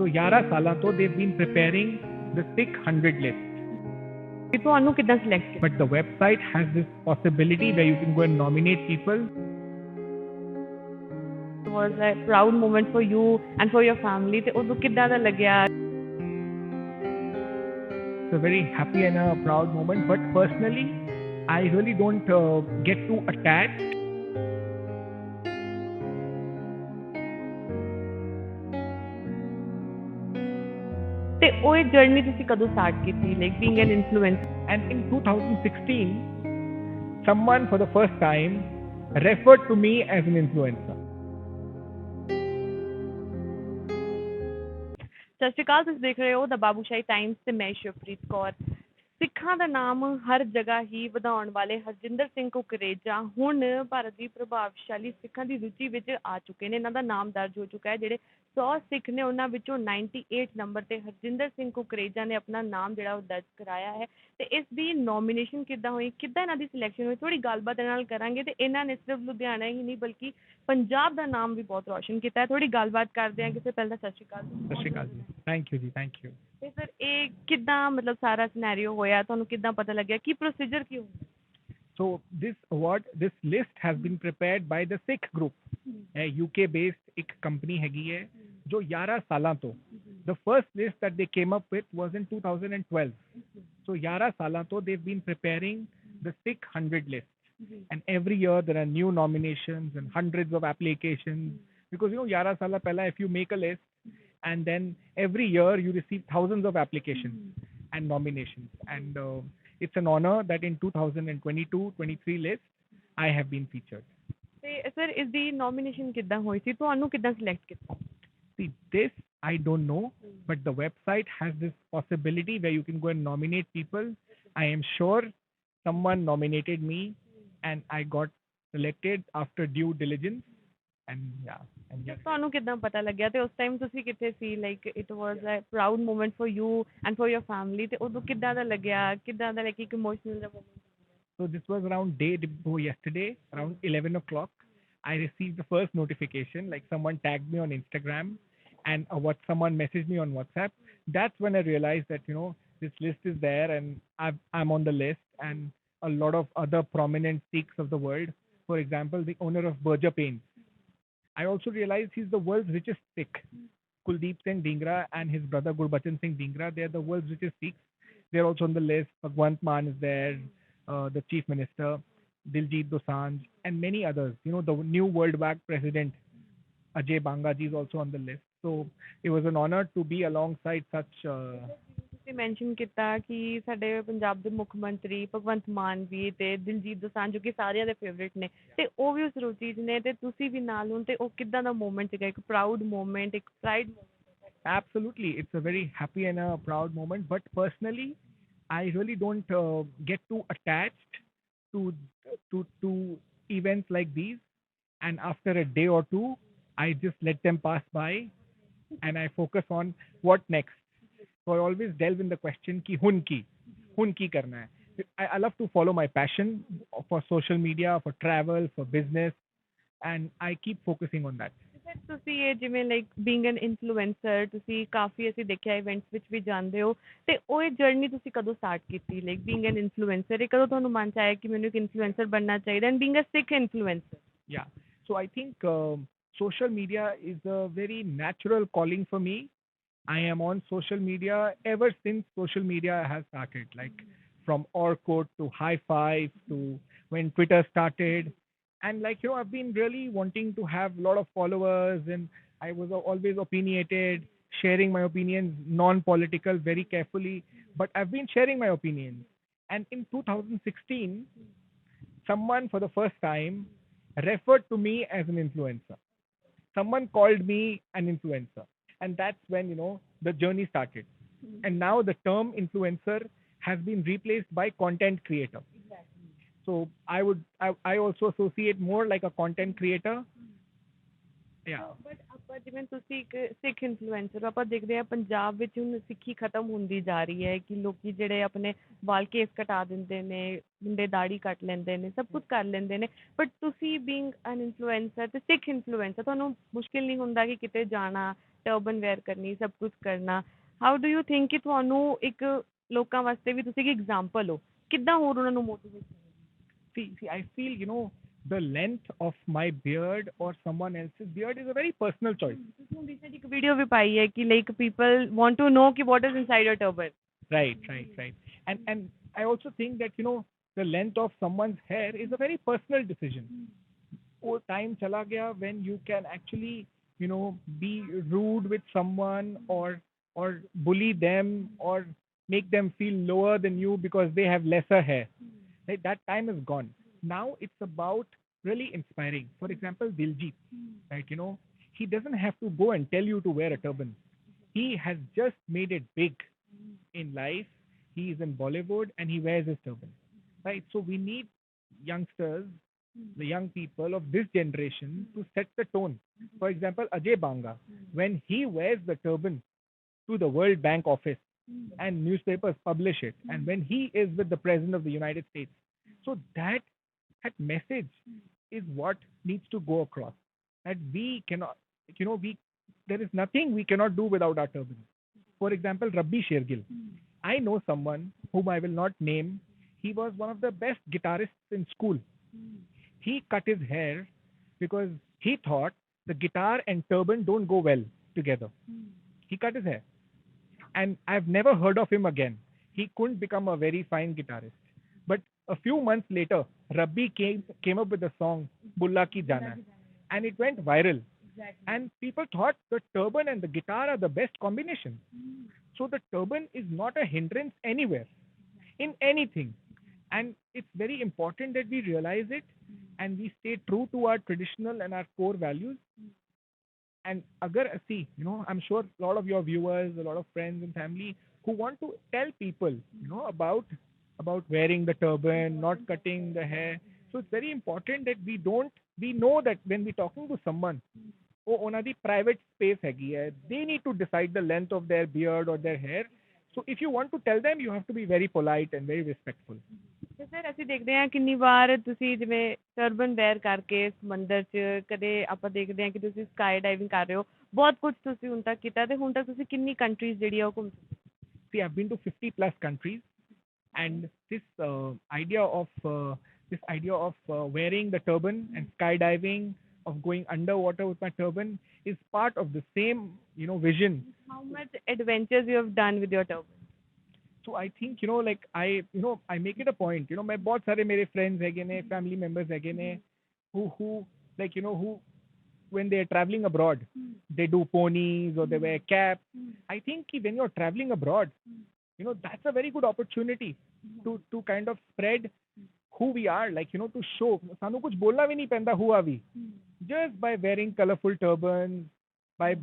So 11 ਸਾਲਾਂ ਤੋਂ they've been preparing the Sikh 100 list. ਕਿ ਤੁਹਾਨੂੰ ਕਿੱਦਾਂ ਸਿਲੈਕਟ ਕੀਤਾ? But the website has this possibility where you can go and nominate people. It was a proud moment for you and for your family ਤੇ ਉਦੋਂ ਕਿੱਦਾਂ ਦਾ ਲੱਗਿਆ? It's a very happy and a proud moment, but personally I really don't get too attached. ਤੇ ਉਹ journey ਤੁਸੀਂ ਕਦੋਂ start ਕੀਤੀ, like being an influencer? And in 2016, someone for the first time referred to me as an influencer. ਸਤਿ ਸ਼੍ਰੀ ਅਕਾਲ, ਤੁਸੀਂ ਦੇਖ ਰਹੇ ਹੋ ਦਾ ਬਾਬੂਸ਼ਾਹੀ ਟਾਈਮਸ ਤੇ ਮੈਂ ਸ਼ਿਵਪ੍ਰੀਤ ਕੌਰ। ਸਿੱਖਾਂ ਦਾ ਨਾਮ ਹਰ ਜਗ੍ਹਾ ਹੀ ਵਧਾਉਣ ਵਾਲੇ ਹਰਜਿੰਦਰ ਸਿੰਘ ਕੁਕਰੇਜਾ ਹੁਣ ਭਾਰਤ ਦੀ ਪ੍ਰਭਾਵਸ਼ਾਲੀ ਸਿੱਖਾਂ ਦੀ ਰੁਚੀ ਵਿੱਚ ਆ ਚੁੱਕੇ ਨੇ। ਇਹਨਾਂ ਦਾ ਨਾਮ ਦਰਜ ਹੋ ਚੁੱਕਾ ਹੈ। ਜਿਹੜੇ 100 ਸਿੱਖ ਨੇ ਉਹਨਾਂ ਵਿੱਚੋਂ 98 ਨੰਬਰ ਤੇ ਹਰਜਿੰਦਰ ਸਿੰਘ ਕੁਕਰੇਜਾ ਨੇ ਆਪਣਾ ਨਾਮ ਜਿਹੜਾ ਉਹ ਦਰਜ ਕਰਾਇਆ ਹੈ। ਤੇ ਇਸ ਦੀ ਨੋਮੀਨੇਸ਼ਨ ਕਿੱਦਾਂ ਹੋਈ, ਕਿੱਦਾਂ ਇਹਨਾਂ ਦੀ ਸਿਲੈਕਸ਼ਨ ਹੋਈ, ਥੋੜੀ ਗੱਲਬਾਤ ਇਹਨਾਂ ਨਾਲ ਕਰਾਂਗੇ। ਤੇ ਇਹਨਾਂ ਨੇ ਸਿਰਫ ਲੁਧਿਆਣਾ ਹੀ ਨਹੀਂ ਬਲਕਿ ਪੰਜਾਬ ਦਾ ਨਾਮ ਵੀ ਬਹੁਤ ਰੌਸ਼ਨ ਕੀਤਾ ਹੈ। ਥੋੜੀ ਗੱਲਬਾਤ ਕਰਦੇ ਹਾਂ। ਕਿਸੇ ਪਹਿਲਾਂ ਸਤਿ ਸ਼੍ਰੀ ਅਕਾਲ। ਸਤਿ ਸ਼੍ਰੀ ਅਕਾਲ ਜੀ। ਥੈਂਕ ਯੂ ਜੀ, ਥੈਂਕ ਯੂ। ਤੇ ਸਰ ਇਹ ਕਿੱਦਾਂ ਮਤਲਬ ਸਾਰਾ ਸਿਨੈਰੀਓ ਹੋਇਆ, ਤੁਹਾਨੂੰ ਕਿੱਦਾਂ ਪਤਾ ਲੱਗਿਆ, ਕੀ ਪ੍ਰੋਸੀਜਰ ਕੀ ਹੁੰਦਾ? So this list has been prepared by the Sikh group, UK based ਇੱਕ company ਹੈਗੀ ਹੈ ਜੋ 11 ਸਾਲਾਂ ਤੋਂ the first list that they came up with was in 2012. So 11 ਸਾਲਾਂ ਤੋਂ they've been preparing the Sikh 100 list. And every year there are new nominations and hundreds of applications because 11 ਸਾਲਾਂ ਪਹਿਲਾਂ if you make a list and then every year you receive thousands of applications and nominations, and it's an honor that in 2022-23 list I have been featured. ਤੇ sir ਇਸ ਦੀ nomination ਕਿੱਦਾਂ ਹੋਈ ਸੀ, ਤੁਹਾਨੂੰ ਕਿੱਦਾਂ select ਕੀਤਾ? See, this I don't know, but the website has this possibility where you can go and nominate people. I am sure someone nominated me and I got selected after due diligence, and yeah. ਤੁਹਾਨੂੰ ਕਿੱਦਾਂ ਪਤਾ ਲੱਗਿਆ ਤੇ ਉਸ time ਤੁਸੀਂ ਕਿੱਥੇ ਸੀ? Like it was a proud moment for you and for your family. ਤੇ ਉਦੋਂ ਕਿੱਦਾਂ ਦਾ ਲੱਗਿਆ, ਕਿੱਦਾਂ ਦਾ ਲਾਈਕ ਇੱਕ ਇਮੋਸ਼ਨਲ ਜਿਹਾ moment? So this was around day before yesterday, around 11 o'clock. I received the first notification, like someone tagged me on Instagram and someone messaged me on WhatsApp. That's when I realized that, this list is there and I'm on the list, and a lot of other prominent Sikhs of the world. For example, the owner of Berger Paints. I also realized he's the world's richest Sikh. Kuldeep Singh Dhingra and his brother Gurbachan Singh Dhingra, they're the world's richest Sikhs. They're also on the list. Bhagwant Mann is there, the chief minister, Diljit Dosanjh, and many others. The new World Bank president, Ajay Bangaji, is also on the list. So it was an honor to be alongside such... ਤੁਸੀਂ mention ਕੀਤਾ ਕਿ ਸਾਡੇ ਪੰਜਾਬ ਦੇ ਮੁੱਖ ਮੰਤਰੀ ਭਗਵੰਤ ਮਾਨ ਵੀ ਤੇ ਦਿਲਜੀਤ ਦੋਸਾਂਝ ਜੋ ਕਿ ਸਾਰਿਆਂ ਦੇ ਫੇਵਰੇਟ ਨੇ, ਤੇ ਉਹ ਵੀ ਉਸ ਰੁਚੀ 'ਚ ਨੇ ਤੇ ਤੁਸੀਂ ਵੀ ਨਾਲ ਹੋਣ, ਤੇ ਉਹ ਕਿੱਦਾਂ ਦਾ ਮੂਮੈਂਟ ਸੀਗਾ? ਇੱਕ ਪ੍ਰਾਊਡ ਮੂਮੈਂਟ, ਇੱਕ pride moment? Absolutely, it's a very happy and a proud moment, but personally I really don't get too attached to events like these, and after a day or two I just let them pass by and I focus on what next. So I always delve in the question ki hun ki karna hai. I love to follow my passion for social media, for travel, for business, and I keep focusing on that. ਤੁਸੀਂ ਇਹ ਜਿਵੇਂ like being an influencer, ਤੁਸੀਂ ਕਾਫੀ ਅਸੀਂ ਦੇਖਿਆ events ਵਿੱਚ ਵੀ ਜਾਂਦੇ ਹੋ, ਤੇ ਉਹ ਜਰਨੀ ਤੁਸੀਂ ਕਦੋਂ ਸਟਾਰਟ ਕੀਤੀ, ਲਾਈਕ ਬੀਇੰਗ ਐਨ ਇਨਫਲੂਐਂਸਰ? ਇਹ ਕਦੋਂ ਤੁਹਾਨੂੰ ਮਨ 'ਚ ਆਇਆ ਕਿ ਮੈਨੂੰ ਇੱਕ ਇਨਫਲੂਐਂਸਰ ਬਣਨਾ ਚਾਹੀਦਾ, and being a Sikh influencer? Yeah, so I think social media is a very natural calling for me. I am on social media ever since social media has started, like from Orkut to High Five to when Twitter started. And I've been really wanting to have a lot of followers, and I was always opinionated, sharing my opinions, non-political, very carefully, but I've been sharing my opinions. And in 2016, someone for the first time referred to me as an influencer. Someone called me an influencer. And that's when, the journey started. And now the term influencer has been replaced by content creator. Exactly. So I also associate more like a content creator. Yeah. But ਆਪਾਂ ਜਿਵੇਂ ਤੁਸੀਂ ਇੱਕ ਸਿੱਖ influencer, ਆਪਾਂ ਦੇਖਦੇ ਹਾਂ ਪੰਜਾਬ ਵਿੱਚ ਹੁਣ ਸਿੱਖੀ ਖਤਮ ਹੁੰਦੀ ਜਾ ਰਹੀ ਹੈ ਕਿ ਲੋਕੀ ਜਿਹੜੇ ਆਪਣੇ ਵਾਲ ਕੇਸ ਕਟਾ ਦਿੰਦੇ ਨੇ, ਮੁੰਡੇ ਦਾੜੀ ਕੱਟ ਲੈਂਦੇ ਨੇ, ਸਭ ਕੁਝ ਕਰ ਲੈਂਦੇ ਨੇ, ਬਟ ਤੁਸੀਂ ਬੀਇੰਗ ਐਨ ਇਨਫਲੂਐਂਸਰ ਤੇ ਸਿੱਖ ਇਨਫਲੂਐਂਸਰ, ਤੁਹਾਨੂੰ ਮੁਸ਼ਕਿਲ ਨਹੀਂ ਹੁੰਦਾ ਕਿ ਕਿਤੇ ਜਾਣਾ, ਟਰਬਨ ਵੇਅਰ ਕਰਨੀ, ਸਭ ਕੁਝ ਕਰਨਾ। ਹਾਊ ਡੂ ਯੂ ਥਿੰਕ ਕਿ ਤੁਹਾਨੂੰ ਇੱਕ ਲੋਕਾਂ ਵਾਸਤੇ ਵੀ ਤੁਸੀਂ ਇੱਕ ਐਗਜ਼ਾਮਪਲ ਹੋ, ਕਿੱਦਾਂ ਹੋਰ ਉਹਨਾਂ ਨੂੰ motivate See, I feel, the length of my beard or someone else's beard is a very personal choice. ਤੁਸੀਂ ਹੁਣ ਰੀਸੈਂਟ ਇੱਕ ਵੀਡੀਓ ਵੀ ਪਾਈ ਹੈ ਕਿ like people want to know ਕਿ what is inside your turban. Right, right, right. And I also think that, the length of someone's hair is a very personal decision. वो time चला गया when you can actually, be rude with someone or bully them or make them feel lower than you because they have lesser hair. Right? That time is gone. Now it's about really inspiring. For example, Diljit, right? He doesn't have to go and tell you to wear a turban. He has just made it big in life. He is in Bollywood and he wears his turban, right? So we need youngsters, the young people of this generation to set the tone. For example, Ajay Banga, when he wears the turban to the World Bank office and newspapers publish it, and when he is with the President of the United States, so that message is what needs to go across. That we cannot, we there is nothing we cannot do without our turbans. For example, Rabbi Shergill. I know someone whom I will not name. He was one of the best guitarists in school. He cut his hair because he thought the guitar and turban don't go well together. He cut his hair. And I've never heard of him again. He couldn't become a very fine guitarist. But a few months later, Rabbi came up with a song, Bulla Ki Jana, and it went viral. And people thought the turban and the guitar are the best combination. So the turban is not a hindrance anywhere, in anything. And it's very important that we realize it and we stay true to our traditional and our core values. And agar see, I'm sure a lot of your viewers, a lot of friends and family who want to tell people, about wearing the turban, not cutting the hair. So it's very important that we know that when we're talking to someone, oh, ਉਹਨਾਂ ਦੀ private space ਹੈਗੀ ਹੈ. They need to decide the length of their beard or their hair. So if you want to tell them, you have to be very polite and very respectful. ਤੇ sir ਅਸੀਂ ਦੇਖਦੇ ਹਾਂ ਕਿੰਨੀ ਵਾਰ ਤੁਸੀਂ ਜਿਵੇਂ turban wear ਕਰਕੇ ਸਮੁੰਦਰ 'ਚ ਕਦੇ ਆਪਾਂ ਦੇਖਦੇ ਹਾਂ ਕਿ ਤੁਸੀਂ ਸਕਾਈ ਡਾਈਵਿੰਗ ਕਰ ਰਹੇ ਹੋ, ਬਹੁਤ ਕੁਝ ਤੁਸੀਂ ਹੁਣ ਤੱਕ ਕੀਤਾ ਤੇ ਹੁਣ ਤੱਕ ਤੁਸੀਂ ਕਿੰਨੀ ਕੰਟਰੀਜ਼ ਜਿਹੜੀ ਆ ਉਹ ਘੁੰਮ ਚੁੱਕੇ? See, I've been to 50 plus countries, and this idea of wearing the turban and skydiving, of going underwater with my turban, is part of the same, vision. How much adventures you have done with your turban? So I think, like I make it a point, मैं बहुत सारे मेरे friends हैगे ने, family members हैगे ने, who like, who when they are traveling abroad, they do ponies or they wear caps. I think when you're traveling abroad, that's a very good opportunity to kind of spread who we are, like, to show. ਸਾਨੂੰ ਕੁਝ ਬੋਲਣਾ ਵੀ ਨਹੀਂ ਪੈਂਦਾ who are we. Just by wearing colorful turbans, by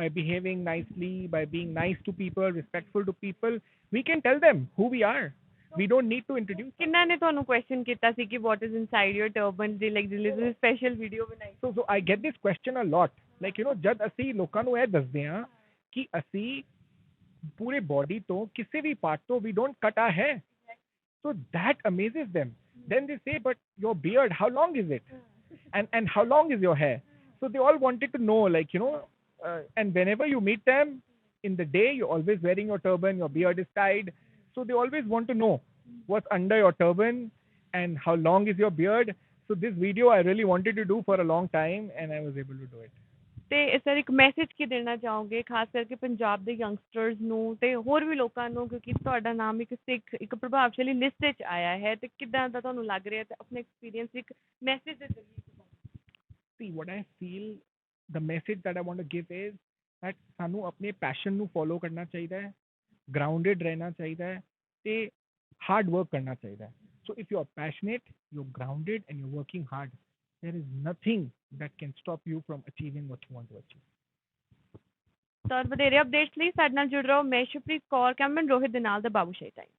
behaving nicely, by being nice to people, respectful to people, we can tell them who we are. We don't need to introduce. ਕਿੰਨਾ ਨੇ ਤੁਹਾਨੂੰ question ਕੀਤਾ ਸੀ ਕਿ what is inside your turban the like ਜਿਹੜੀ ਤੁਸੀਂ special video ਬਣਾਈ? So I get this question a lot. Like, ਜਦ ਅਸੀਂ ਲੋਕਾਂ ਨੂੰ ਇਹ ਦੱਸਦੇ ਹਾਂ ਕਿ ਅਸੀਂ ਪੂਰੇ body ਤੋਂ ਕਿਸੇ ਵੀ part ਤੋਂ we don't cut our hair. So that amazes them. Then they say, but your beard, how long is it? And how long is your hair? So they all wanted to know, like, and whenever you meet them in the day, you're always wearing your turban, your beard is tied. So they always want to know what's under your turban and how long is your beard. So this video I really wanted to do for a long time and I was able to do it. ਤੇ sir ਇੱਕ message ਕੀ ਦੇਣਾ ਚਾਹੋਗੇ ਖਾਸ ਕਰਕੇ ਪੰਜਾਬ ਦੇ youngsters ਨੂੰ ਤੇ ਹੋਰ ਵੀ ਲੋਕਾਂ ਨੂੰ, ਕਿਉਂਕਿ ਤੁਹਾਡਾ ਨਾਮ ਇੱਕ ਸਿੱਖ ਇੱਕ ਪ੍ਰਭਾਵਸ਼ਾਲੀ ਲਿਸਟ ਵਿੱਚ ਆਇਆ ਹੈ, ਤੇ ਕਿੱਦਾਂ ਦਾ ਤੁਹਾਨੂੰ ਲੱਗ ਰਿਹਾ ਤੇ ਆਪਣੇ ਐਕਸਪੀਰੀਅੰਸ ਇੱਕ ਮੈਸੇਜ ਦੇ ਜ਼ਰੀਏ? See, what I feel, the message that I want to give is that ਸਾਨੂੰ ਆਪਣੇ ਪੈਸ਼ਨ ਨੂੰ ਫੋਲੋ ਕਰਨਾ ਚਾਹੀਦਾ ਹੈ, ਗਰਾਊਂਡਡ ਰਹਿਣਾ ਚਾਹੀਦਾ ਹੈ ਤੇ ਹਾਰਡ ਵਰਕ ਕਰਨਾ ਚਾਹੀਦਾ ਹੈ. So if you are passionate, you're grounded and you're working hard, there is nothing that can stop you from achieving what you want to achieve. Sir ਵਧੇਰੇ ਅਪਡੇਟਸ ਲਈ ਸਾਡੇ ਨਾਲ ਜੁੜ ਰਹੋ। ਮੈਂ ਸ਼ੁਭਪ੍ਰੀਤ ਕੌਰ, ਕੈਮਰਾਮੈਨ ਰੋਹਿਤ ਦੇ ਨਾਲ ਦਾ ਬਾਬੂਸ਼ਾਹੀ ਟਾਈਮ।